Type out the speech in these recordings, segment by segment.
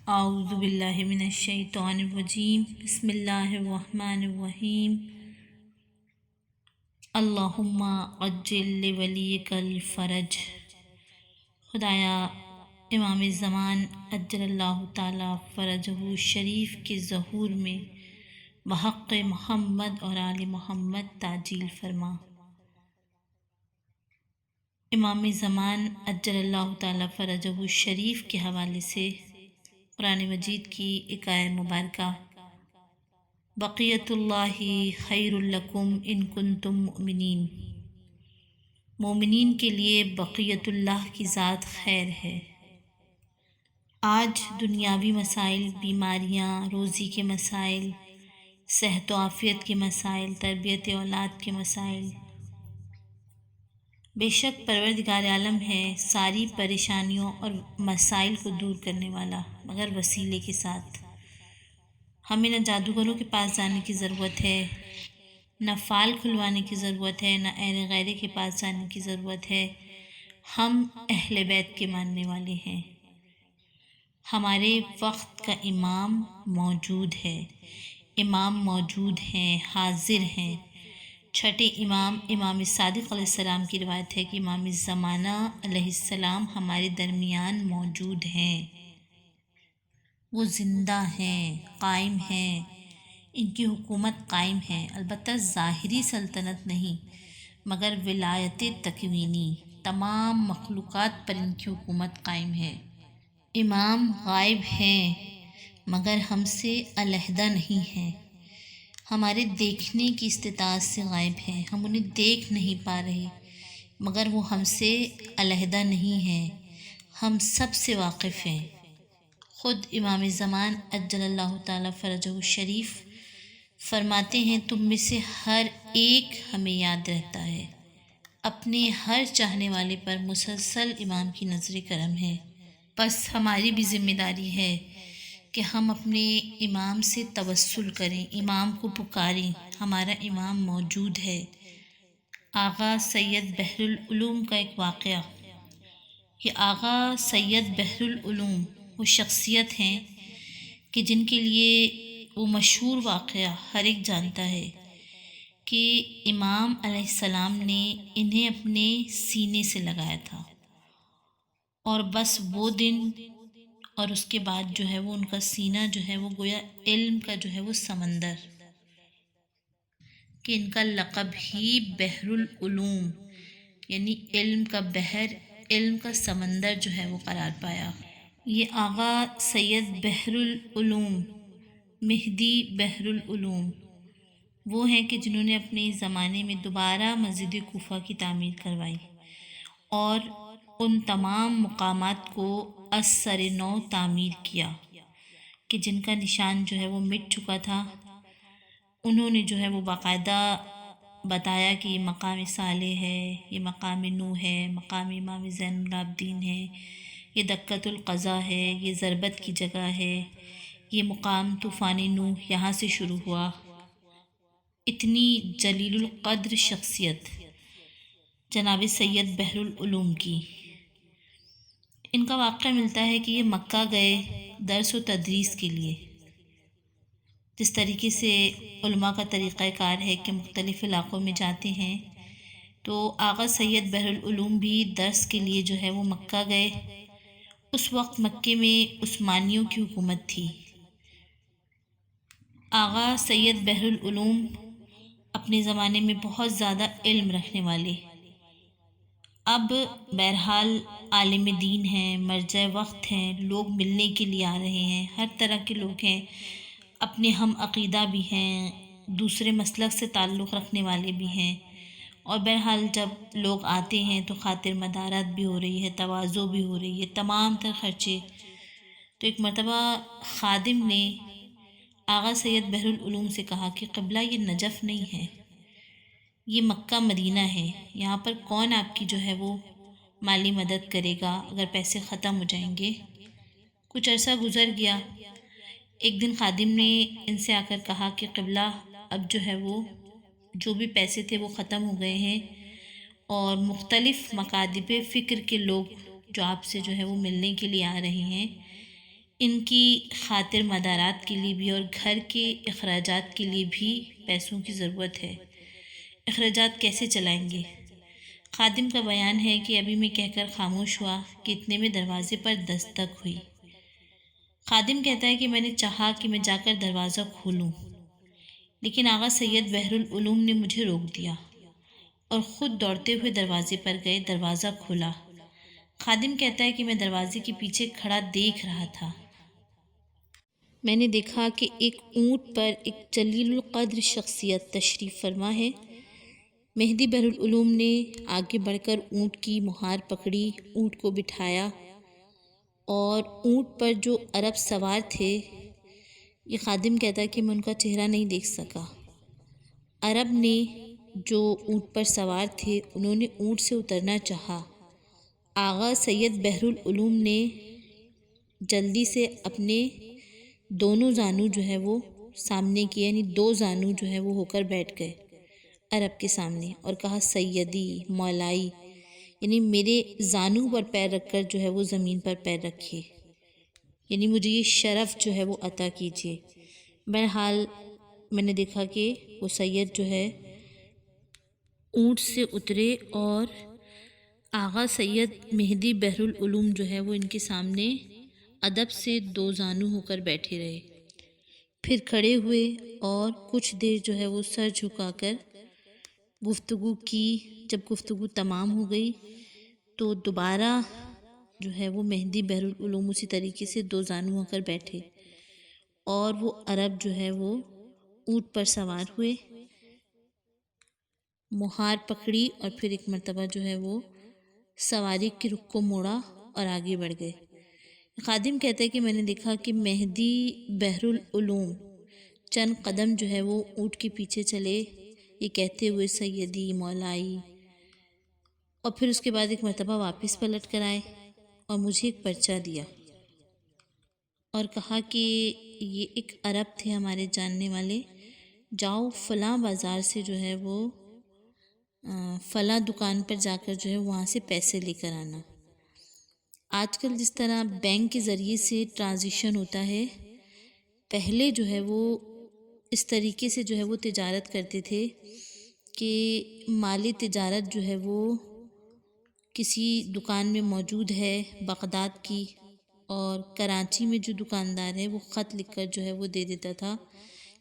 اعوذ باللہ من الشیطان الرجیم، بسم اللہ الرحمن الرحیم۔ اللہم عجل لولیک الفرج۔ خدایا امام زمان عجل اللہ تعالی فرجہ شریف کے ظہور میں بحق محمد اور آل محمد تعجیل فرما۔ امام زمان عجل اللہ تعالی فرجہ شریف کے حوالے سے قرآن مجید کی ایک آیت مبارکہ، بقیت اللہ خیر لکم ان کنتم مؤمنین، مومنین کے لیے بقیت اللہ کی ذات خیر ہے۔ آج دنیاوی مسائل، بیماریاں، روزی کے مسائل، صحت و عافیت کے مسائل، تربیت اولاد کے مسائل، بے شک پروردگار عالم ہے ساری پریشانیوں اور مسائل کو دور کرنے والا، مگر وسیلے کے ساتھ۔ ہمیں نہ جادوگروں کے پاس جانے کی ضرورت ہے، نہ فال کھلوانے کی ضرورت ہے، نہ اہل غیرے کے پاس جانے کی ضرورت ہے۔ ہم اہل بیت کے ماننے والے ہیں۔ ہمارے وقت کا امام موجود ہے، امام موجود ہیں، حاضر ہیں۔ چھٹے امام، امام صادق علیہ السلام کی روایت ہے کہ امام زمانہ علیہ السلام ہمارے درمیان موجود ہیں، وہ زندہ ہیں، قائم ہیں، ان کی حکومت قائم ہے، البتہ ظاہری سلطنت نہیں مگر ولایت تکوینی، تمام مخلوقات پر ان کی حکومت قائم ہے۔ امام غائب ہیں مگر ہم سے علیحدہ نہیں ہیں، ہمارے دیکھنے کی استطاعت سے غائب ہیں، ہم انہیں دیکھ نہیں پا رہے مگر وہ ہم سے علیحدہ نہیں ہیں، ہم سب سے واقف ہیں۔ خود امام زمان عجل اللہ تعالی فرجہ شریف فرماتے ہیں، تم میں سے ہر ایک ہمیں یاد رہتا ہے، اپنے ہر چاہنے والے پر مسلسل امام کی نظر کرم ہے۔ بس ہماری بھی ذمہ داری ہے کہ ہم اپنے امام سے توسل کریں، امام کو پکاریں، ہمارا امام موجود ہے۔ آغا سید بحر العلوم کا ایک واقعہ، یہ آغا سید بحر العلوم وہ شخصیت ہیں کہ جن کے لیے وہ مشہور واقعہ ہر ایک جانتا ہے کہ امام علیہ السلام نے انہیں اپنے سینے سے لگایا تھا، اور بس وہ دن اور اس کے بعد جو ہے وہ ان کا سینہ جو ہے وہ گویا علم کا جو ہے وہ سمندر، کہ ان کا لقب ہی بحر العلوم یعنی علم کا بحر، علم کا سمندر جو ہے وہ قرار پایا۔ یہ آغا سید بحر العلوم، مہدی بحر العلوم وہ ہیں کہ جنہوں نے اپنے زمانے میں دوبارہ مسجد کوفہ کی تعمیر کروائی اور ان تمام مقامات کو از سر نو تعمیر کیا کہ جن کا نشان جو ہے وہ مٹ چکا تھا۔ انہوں نے جو ہے وہ باقاعدہ بتایا کہ یہ مقام صالح ہے، یہ مقام نوح ہے، مقام امام زین العابدین ہے، یہ دکۃ القضا ہے، یہ ضربت کی جگہ ہے، یہ مقام طوفان نوح یہاں سے شروع ہوا۔ اتنی جلیل القدر شخصیت جناب سید بحر العلوم کی۔ ان کا واقعہ ملتا ہے کہ یہ مکہ گئے درس و تدریس کے لیے۔ جس طریقے سے علماء کا طریقہ کار ہے کہ مختلف علاقوں میں جاتے ہیں، تو آغا سید بحر العلوم بھی درس کے لیے جو ہے وہ مکہ گئے۔ اس وقت مکے میں عثمانیوں کی حکومت تھی۔ آغا سید بحر العلوم اپنے زمانے میں بہت زیادہ علم رکھنے والے، اب بہرحال عالم دین ہیں، مرجع وقت ہیں، لوگ ملنے کے لیے آ رہے ہیں، ہر طرح کے لوگ ہیں، اپنے ہم عقیدہ بھی ہیں، دوسرے مسلک سے تعلق رکھنے والے بھی ہیں، اور بہرحال جب لوگ آتے ہیں تو خاطر مدارت بھی ہو رہی ہے، تواضع بھی ہو رہی ہے، تمام تر خرچے۔ تو ایک مرتبہ خادم نے آغا سید بحر العلوم سے کہا کہ قبلہ یہ نجف نہیں ہے، یہ مکہ مدینہ ہے، یہاں پر کون آپ کی جو ہے وہ مالی مدد کرے گا اگر پیسے ختم ہو جائیں گے۔ کچھ عرصہ گزر گیا، ایک دن خادم نے ان سے آ کر کہا کہ قبلہ اب جو ہے وہ جو بھی پیسے تھے وہ ختم ہو گئے ہیں، اور مختلف مکاتب فکر کے لوگ جو آپ سے جو ہے وہ ملنے کے لیے آ رہے ہیں، ان کی خاطر مدارات کے لیے بھی اور گھر کے اخراجات کے لیے بھی پیسوں کی ضرورت ہے۔ اخراجات کیسے چلائیں گے؟ خادم کا بیان ہے کہ ابھی میں کہہ کر خاموش ہوا کہ اتنے میں دروازے پر دستک ہوئی۔ خادم کہتا ہے کہ میں نے چاہا کہ میں جا کر دروازہ کھولوں، لیکن آغا سید بحر العلوم نے مجھے روک دیا اور خود دوڑتے ہوئے دروازے پر گئے، دروازہ کھولا۔ خادم کہتا ہے کہ میں دروازے کے پیچھے کھڑا دیکھ رہا تھا۔ میں نے دیکھا کہ ایک اونٹ پر ایک جلیل القدر شخصیت تشریف فرما ہے۔ مہدی بحر العلوم نے آگے بڑھ کر اونٹ کی مہار پکڑی، اونٹ کو بٹھایا، اور اونٹ پر جو عرب سوار تھے، یہ خادم کہتا ہے کہ میں ان کا چہرہ نہیں دیکھ سکا۔ عرب نے جو اونٹ پر سوار تھے انہوں نے اونٹ سے اترنا چاہا۔ آغا سید بحر العلوم نے جلدی سے اپنے دونوں زانو جو ہے وہ سامنے کیے، یعنی دو زانو جو ہے وہ ہو کر بیٹھ گئے عرب کے سامنے، اور کہا سیدی مولائی، یعنی میرے زانو پر پیر رکھ کر جو ہے وہ زمین پر پیر رکھیے، یعنی مجھے یہ شرف جو ہے وہ عطا کیجیے۔ بہرحال میں نے دیکھا کہ وہ سید جو ہے اونٹ سے اترے اور آغا سید مہدی بحر العلوم جو ہے وہ ان کے سامنے ادب سے دو زانو ہو کر بیٹھے رہے، پھر کھڑے ہوئے اور کچھ دیر جو ہے وہ سر جھکا کر گفتگو کی۔ جب گفتگو تمام ہو گئی تو دوبارہ جو ہے وہ مہدی بحر العلوم اسی طریقے سے دو زانو ہو کر بیٹھے، اور وہ عرب جو ہے وہ اونٹ پر سوار ہوئے، مہار پکڑی، اور پھر ایک مرتبہ جو ہے وہ سواری کے رخ کو موڑا اور آگے بڑھ گئے۔ خادم کہتا ہے کہ میں نے دیکھا کہ مہدی بحر العلوم چند قدم جو ہے وہ اونٹ کے پیچھے چلے، یہ کہتے ہوئے سیدی مولائی، اور پھر اس کے بعد ایک مرتبہ واپس پلٹ کر آئے اور مجھے ایک پرچہ دیا اور کہا کہ یہ ایک عرب تھے ہمارے جاننے والے، جاؤ فلاں بازار سے جو ہے وہ فلاں دکان پر جا کر جو ہے وہاں سے پیسے لے کر آنا۔ آج کل جس طرح بینک کے ذریعے سے ٹرانزیکشن ہوتا ہے، پہلے جو ہے وہ اس طریقے سے جو ہے وہ تجارت کرتے تھے کہ مالی تجارت جو ہے وہ کسی دکان میں موجود ہے بغداد کی، اور کراچی میں جو دکاندار ہے وہ خط لکھ کر جو ہے وہ دے دیتا تھا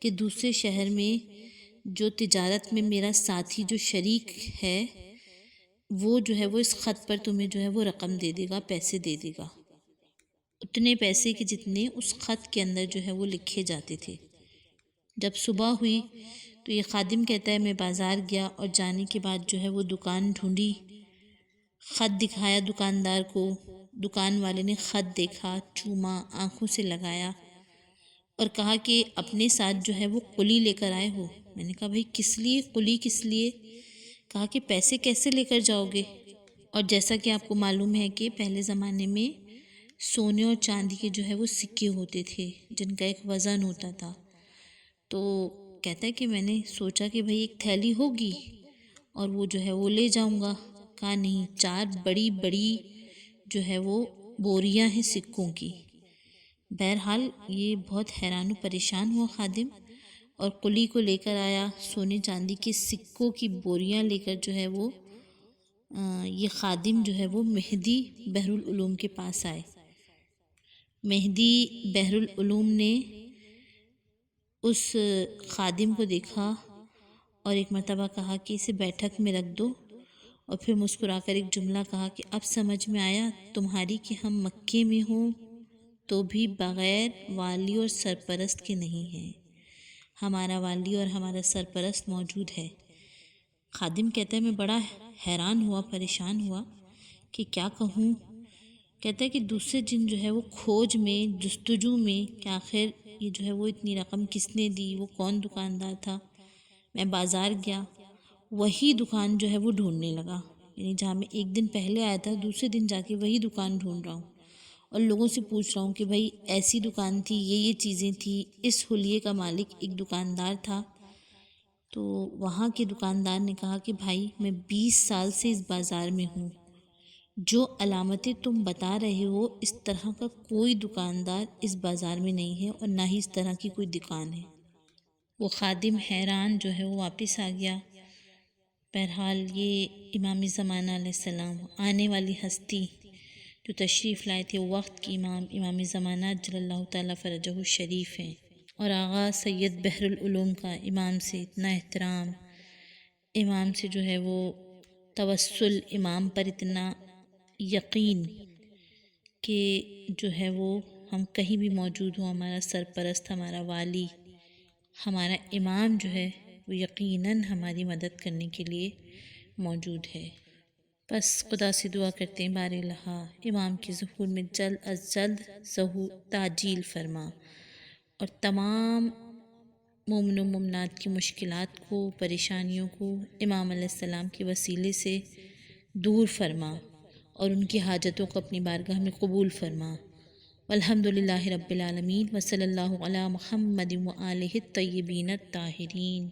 کہ دوسرے شہر میں جو تجارت میں میرا ساتھی جو شریک ہے وہ جو ہے وہ اس خط پر تمہیں جو ہے وہ رقم دے دے گا، پیسے دے دے گا، اتنے پیسے کے جتنے اس خط کے اندر جو ہے وہ لکھے جاتے تھے۔ جب صبح ہوئی تو یہ خادم کہتا ہے میں بازار گیا اور جانے کے بعد جو ہے وہ دکان ڈھونڈی، خط دکھایا دکاندار کو، دکان والے نے خط دیکھا، چوما، آنکھوں سے لگایا اور کہا کہ اپنے ساتھ جو ہے وہ قلی لے کر آئے ہو؟ میں نے کہا بھئی کس لیے قلی، کس لیے؟ کہا کہ پیسے کیسے لے کر جاؤ گے؟ اور جیسا کہ آپ کو معلوم ہے کہ پہلے زمانے میں سونے اور چاندی کے جو ہے وہ سکے ہوتے تھے جن کا ایک وزن ہوتا تھا، تو کہتا ہے کہ میں نے سوچا کہ بھئی ایک تھیلی ہوگی اور وہ جو ہے وہ لے جاؤں گا۔ کہا نہیں، 4 بڑی بڑی جو ہے وہ بوریاں ہیں سکوں کی۔ بہرحال یہ بہت حیران و پریشان ہوا خادم، اور قلی کو لے کر آیا، سونے چاندی کے سکوں کی بوریاں لے کر جو ہے وہ یہ خادم جو ہے وہ مہدی بحر العلوم کے پاس آئے۔ مہدی بحر العلوم نے اس خادم کو دیکھا اور ایک مرتبہ کہا کہ اسے بیٹھک میں رکھ دو، اور پھر مسکرا کر ایک جملہ کہا کہ اب سمجھ میں آیا تمہاری کہ ہم مکے میں ہوں تو بھی بغیر والی اور سرپرست کے نہیں ہیں، ہمارا والی اور ہمارا سرپرست موجود ہے۔ خادم کہتا ہے میں بڑا حیران ہوا، پریشان ہوا کہ کیا کہوں۔ کہتا ہے کہ دوسرے دن جو ہے وہ کھوج میں، جستجو میں کہ آخر یہ جو ہے وہ اتنی رقم کس نے دی، وہ کون دکاندار تھا، میں بازار گیا، وہی دکان جو ہے وہ ڈھونڈنے لگا، یعنی جہاں میں ایک دن پہلے آیا تھا دوسرے دن جا کے وہی دکان ڈھونڈ رہا ہوں اور لوگوں سے پوچھ رہا ہوں کہ بھائی ایسی دکان تھی، یہ چیزیں تھیں، اس حلیے کا مالک ایک دکاندار تھا۔ تو وہاں کے دکاندار نے کہا کہ بھائی میں 20 سال سے اس بازار میں ہوں جو علامتیں تم بتا رہے ہو اس طرح کا کوئی دکاندار اس بازار میں نہیں ہے اور نہ ہی اس طرح کی کوئی دکان ہے۔ وہ خادم حیران جو ہے وہ واپس آ گیا۔ بہرحال یہ امام زمانہ علیہ السلام، آنے والی ہستی جو تشریف لائے تھے، وقت کی امام زمانہ جل اللہ تعالیٰ فرجہ الشریف ہیں، اور آغا سید بحر العلوم کا امام سے اتنا احترام، امام سے جو ہے وہ توسل، امام پر اتنا یقین کہ جو ہے وہ ہم کہیں بھی موجود ہوں، ہمارا سرپرست، ہمارا والی، ہمارا امام جو ہے وہ یقیناً ہماری مدد کرنے کے لیے موجود ہے۔ بس خدا سے دعا کرتے ہیں بار الہ امام کے ظہور میں جلد از جلد ظہور تعجیل فرما، اور تمام مومن و مومنات کی مشکلات کو، پریشانیوں کو امام علیہ السلام کے وسیلے سے دور فرما، اور ان کی حاجتوں کو اپنی بارگاہ میں قبول فرما۔ والحمد للہ رب العالمین، وصلی اللہ علی محمد و آلہ الطیبین الطاہرین۔